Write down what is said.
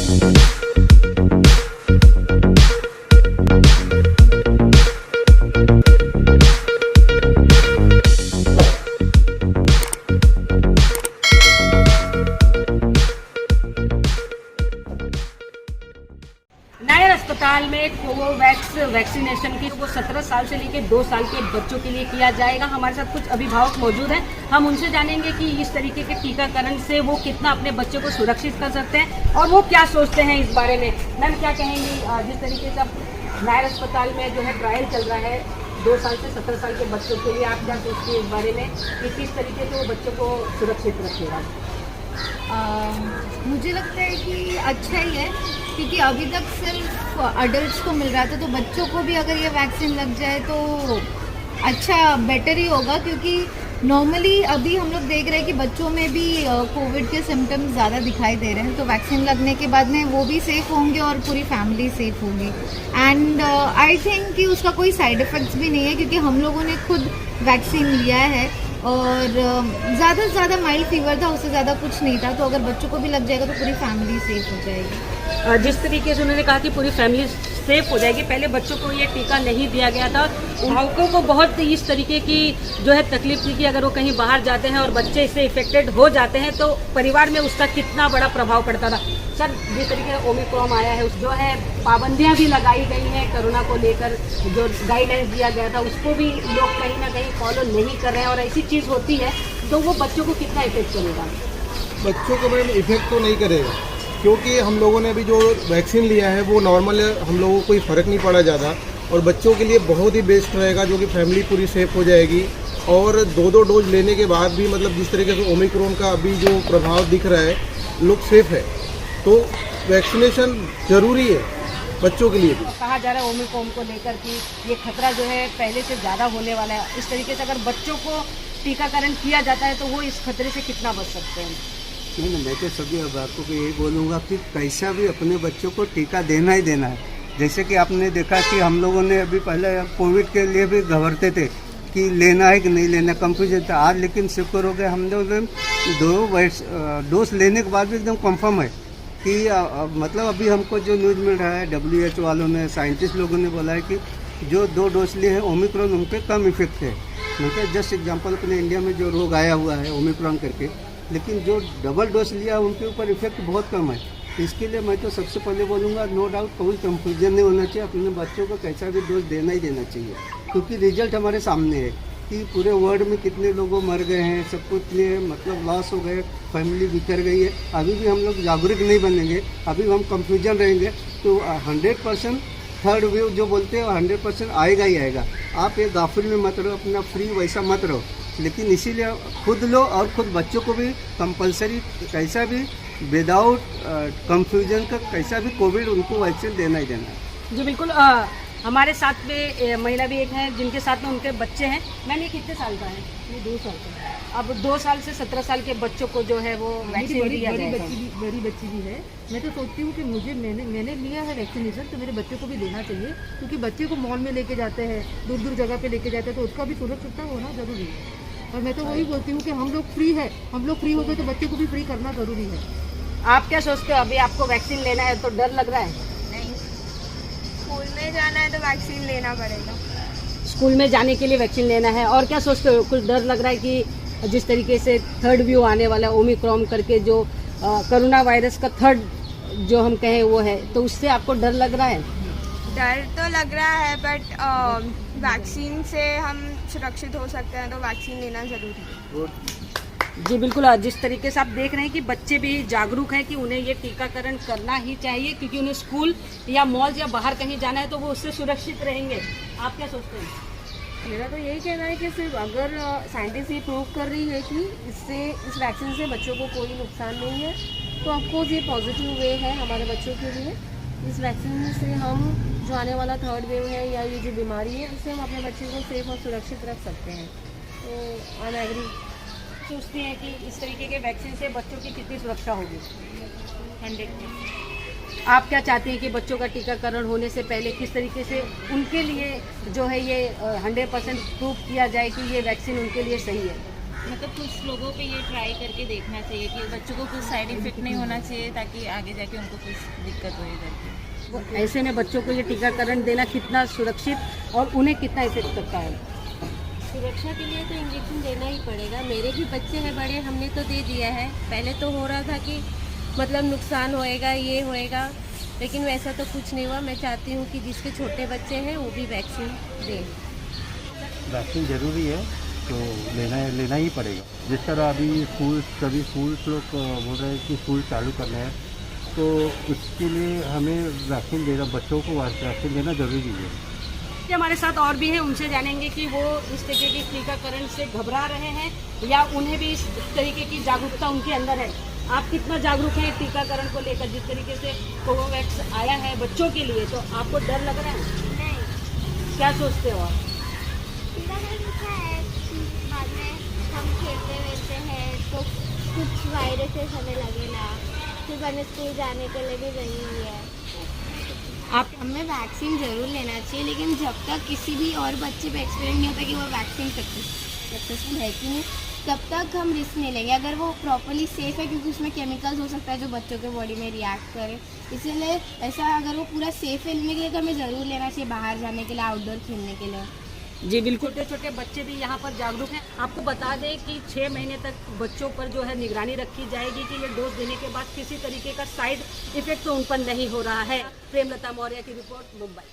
नायर अस्पताल में Covovax vaccination की वो 17 साल से लेकर 2 साल के बच्चों के लिए किया जाएगा। हमारे साथ कुछ अभिभावक मौजूद हैं, हम उनसे जानेंगे कि इस तरीके के टीकाकरण से वो कितना अपने बच्चों को सुरक्षित कर सकते हैं और वो क्या सोचते हैं इस बारे में। मैम क्या कहेंगी, जिस तरीके से अब नायर अस्पताल में जो है ट्रायल चल रहा है 2 साल से 17 साल के बच्चों के लिए, आप क्या सोचती हैं इस बारे में कि किस तरीके से वो बच्चों को सुरक्षित रखेगा? मुझे लगता है कि अच्छा ही है, क्योंकि अभी तक सिर्फ अडल्ट्स को मिल रहा था, तो बच्चों को भी अगर ये वैक्सीन लग जाए तो अच्छा बेटर ही होगा। क्योंकि नॉर्मली अभी हम लोग देख रहे हैं कि बच्चों में भी कोविड के सिम्टम्स ज़्यादा दिखाई दे रहे हैं, तो वैक्सीन लगने के बाद में वो भी सेफ़ होंगे और पूरी फैमिली सेफ़ होगी। एंड आई थिंक कि उसका कोई साइड इफ़ेक्ट्स भी नहीं है, क्योंकि हम लोगों ने खुद वैक्सीन लिया है और ज़्यादा से ज़्यादा माइल्ड फीवर था, उससे ज़्यादा कुछ नहीं था। तो अगर बच्चों को भी लग जाएगा तो पूरी फैमिली सेफ हो जाएगी। जिस तरीके से उन्होंने कहा कि पूरी फैमिली सेफ हो जाएगी, पहले बच्चों को ये टीका नहीं दिया गया था, अभिभावकों को बहुत इस तरीके की जो है तकलीफ थी कि अगर वो कहीं बाहर जाते हैं और बच्चे इससे इफेक्टेड हो जाते हैं तो परिवार में उसका कितना बड़ा प्रभाव पड़ता था। सर, जिस तरीके से ओमिक्रॉन आया है, उस जो है पाबंदियां भी लगाई गई हैं कोरोना को लेकर, जो गाइडलाइंस दिया गया था उसको भी लोग कहीं ना कहीं फॉलो नहीं कर रहे हैं और ऐसी चीज़ होती है तो वो बच्चों को कितना इफेक्ट करेगा? बच्चों को मैम इफेक्ट तो नहीं करेगा, क्योंकि हम लोगों ने अभी जो वैक्सीन लिया है वो नॉर्मल है, हम लोगों को कोई फ़र्क नहीं पड़ा ज़्यादा। और बच्चों के लिए बहुत ही बेस्ट रहेगा, जो कि फैमिली पूरी सेफ हो जाएगी। और 2 डोज लेने के बाद भी मतलब जिस तरीके से ओमिक्रॉन का अभी जो प्रभाव दिख रहा है, लोग सेफ है, तो वैक्सीनेशन ज़रूरी है बच्चों के लिए भी। कहा जा रहा है ओमिक्रॉन को लेकर कि ये खतरा जो है पहले से ज़्यादा होने वाला है, इस तरीके से अगर बच्चों को टीकाकरण किया जाता है तो वो इस खतरे से कितना बच सकते हैं? नहीं, मैं तो सभी अभिभावकों को यही बोलूँगा कि कैसा भी अपने बच्चों को टीका देना ही देना है। जैसे कि आपने देखा कि हम लोगों ने अभी पहले कोविड के लिए भी घबराते थे कि लेना है कि नहीं लेना, कंफ्यूजन था। आज लेकिन शुक्र हो गया, हम लोग 2 डोज लेने के बाद भी एकदम कंफर्म है कि मतलब अभी हमको जो न्यूज़ मिल रहा है, WHO वालों ने, साइंटिस्ट लोगों ने बोला है कि जो 2 डोज लिए हैं ओमिक्रॉन उन पर कम इफेक्ट है। मतलब जस्ट एग्जांपल अपने इंडिया में जो रोग आया हुआ है ओमिक्रॉन करके, लेकिन जो डबल डोज लिया उनके ऊपर इफेक्ट बहुत कम है। इसके लिए मैं तो सबसे पहले बोलूँगा, नो डाउट कोई कंफ्यूजन नहीं होना चाहिए, अपने बच्चों को कैसा भी डोज देना ही देना चाहिए। क्योंकि रिजल्ट हमारे सामने है कि पूरे वर्ल्ड में कितने लोगों मर गए हैं, सब कुछ मतलब लॉस हो गए, फैमिली बिखर गई है। अभी भी हम लोग जागरूक नहीं बनेंगे, अभी भी हम कंफ्यूजन रहेंगे तो 100% थर्ड वेव जो बोलते हैं 100% आएगा ही आएगा। आप ये गाफिल में मत रहो, अपना फ्री वैसा मत रहो, लेकिन इसीलिए खुद लो और खुद बच्चों को भी कंपलसरी कैसा भी विदाउट कंफ्यूजन का कैसा भी कोविड उनको वैक्सीन देना ही देना है। जी बिल्कुल। हमारे साथ में महिला भी एक हैं जिनके साथ में उनके बच्चे हैं। मैंने कितने साल का है? ये 2 साल का। अब 2 साल से 17 साल के बच्चों को जो है वो वैक्सीन दिया जाएगा। मेरी बच्ची भी है। मैं तो सोचती हूँ कि मैंने लिया है वैक्सीनेशन, तो मेरे बच्चे को भी देना चाहिए, क्योंकि बच्चे को मॉल में लेके जाते हैं, दूर दूर जगह पे लेके जाते हैं, तो उसका भी सुरक्षित होना जरूरी है। और मैं तो वही बोलती हूँ कि हम लोग फ्री है, हम लोग फ्री हो गए तो बच्चे को भी फ्री करना जरूरी है। आप क्या सोचते हो, अभी आपको वैक्सीन लेना है तो डर लग रहा है? नहीं, स्कूल में जाना है तो वैक्सीन लेना पड़ेगा। स्कूल में जाने के लिए वैक्सीन लेना है। और क्या सोचते हो, कुछ डर लग रहा है कि जिस तरीके से थर्ड व्यू आने वाला है ओमिक्रॉन करके, जो कोरोना वायरस का थर्ड जो हम कहें वो है, तो उससे आपको डर लग रहा है? डर तो लग रहा है, बट वैक्सीन से हम सुरक्षित हो सकते हैं, तो वैक्सीन लेना ज़रूरी है। जी बिल्कुल। जिस तरीके से आप देख रहे हैं कि बच्चे भी जागरूक हैं कि उन्हें ये टीकाकरण करना ही चाहिए, क्योंकि उन्हें स्कूल या मॉल या बाहर कहीं जाना है तो वो उससे सुरक्षित रहेंगे। आप क्या सोचते हैं? मेरा तो यही कहना है कि सिर्फ अगर साइंटिस्ट ये प्रूव कर रही है कि इस वैक्सीन से बच्चों को कोई नुकसान नहीं है, तो आपको ये पॉजिटिव वे है हमारे बच्चों के लिए। इस वैक्सीन से हम जो आने वाला थर्ड वेव है या ये जो बीमारी है, उससे हम अपने बच्चे को सेफ और सुरक्षित रख सकते हैं। तो आई एग्री। सोचती हैं कि इस तरीके के वैक्सीन से बच्चों की कितनी सुरक्षा होगी? 100%। आप क्या चाहती हैं कि बच्चों का टीकाकरण होने से पहले किस तरीके से उनके लिए जो है ये 100% प्रूव किया जाए कि ये वैक्सीन उनके लिए सही है? मतलब कुछ लोगों पे ये ट्राई करके देखना चाहिए कि बच्चों को कुछ साइड इफेक्ट नहीं होना चाहिए, ताकि आगे जाके उनको कुछ दिक्कत हो करके। वो ऐसे में बच्चों को ये टीकाकरण देना कितना सुरक्षित और उन्हें कितना इफेक्ट करता है? सुरक्षा के लिए तो इंजेक्शन देना ही पड़ेगा। मेरे भी बच्चे हैं बड़े, हमने तो दे दिया है। पहले तो हो रहा था कि मतलब नुकसान होएगा, ये होएगा, लेकिन वैसा तो कुछ नहीं हुआ। मैं चाहती हूँ कि जिसके छोटे बच्चे हैं वो भी वैक्सीन दें। वैक्सीन ज़रूरी है तो लेना ही पड़ेगा। जिस तरह अभी सभी स्कूल्स लोग बोल रहे हैं कि स्कूल चालू करने हैं, तो उसके लिए हमें वैक्सीन देना, बच्चों को वैक्सीन देना ज़रूरी है। हमारे साथ और भी हैं, उनसे जानेंगे कि वो इस तरीके के टीकाकरण से घबरा रहे हैं या उन्हें भी इस तरीके की जागरूकता उनके अंदर है। आप कितना जागरूक हैं टीकाकरण को लेकर? जिस तरीके से कोवोवैक्स आया है बच्चों के लिए, तो आपको डर लग रहा है? नहीं। क्या सोचते हो आप? टीकाकरण अच्छा है, बाद में हम खेलते वेलते हैं तो कुछ वायरसेस हमें लगे ना, फिर हमें स्कूल जाने के लिए भी ज़रूरी है। आप हमें वैक्सीन ज़रूर लेना चाहिए, लेकिन जब तक किसी भी और बच्चे पे एक्सपीरियंस नहीं होता कि वो वैक्सीन सक्सेसफुल है कि नहीं, तब तक हम रिस्क नहीं लेंगे। अगर वो प्रॉपर्ली सेफ़ है, क्योंकि उसमें केमिकल्स हो सकता है जो बच्चों के बॉडी में रिएक्ट करे, इसीलिए ऐसा अगर वो पूरा सेफ़ है लेने के लिए तो हमें ज़रूर लेना चाहिए, बाहर जाने के लिए, आउटडोर खेलने के लिए। जी बिल्कुल, छोटे छोटे बच्चे भी यहाँ पर जागरूक हैं। आपको बता दें कि 6 महीने तक बच्चों पर जो है निगरानी रखी जाएगी कि ये डोज देने के बाद किसी तरीके का साइड इफेक्ट तो उन पर नहीं हो रहा है। प्रेमलता मौर्य की रिपोर्ट, मुंबई।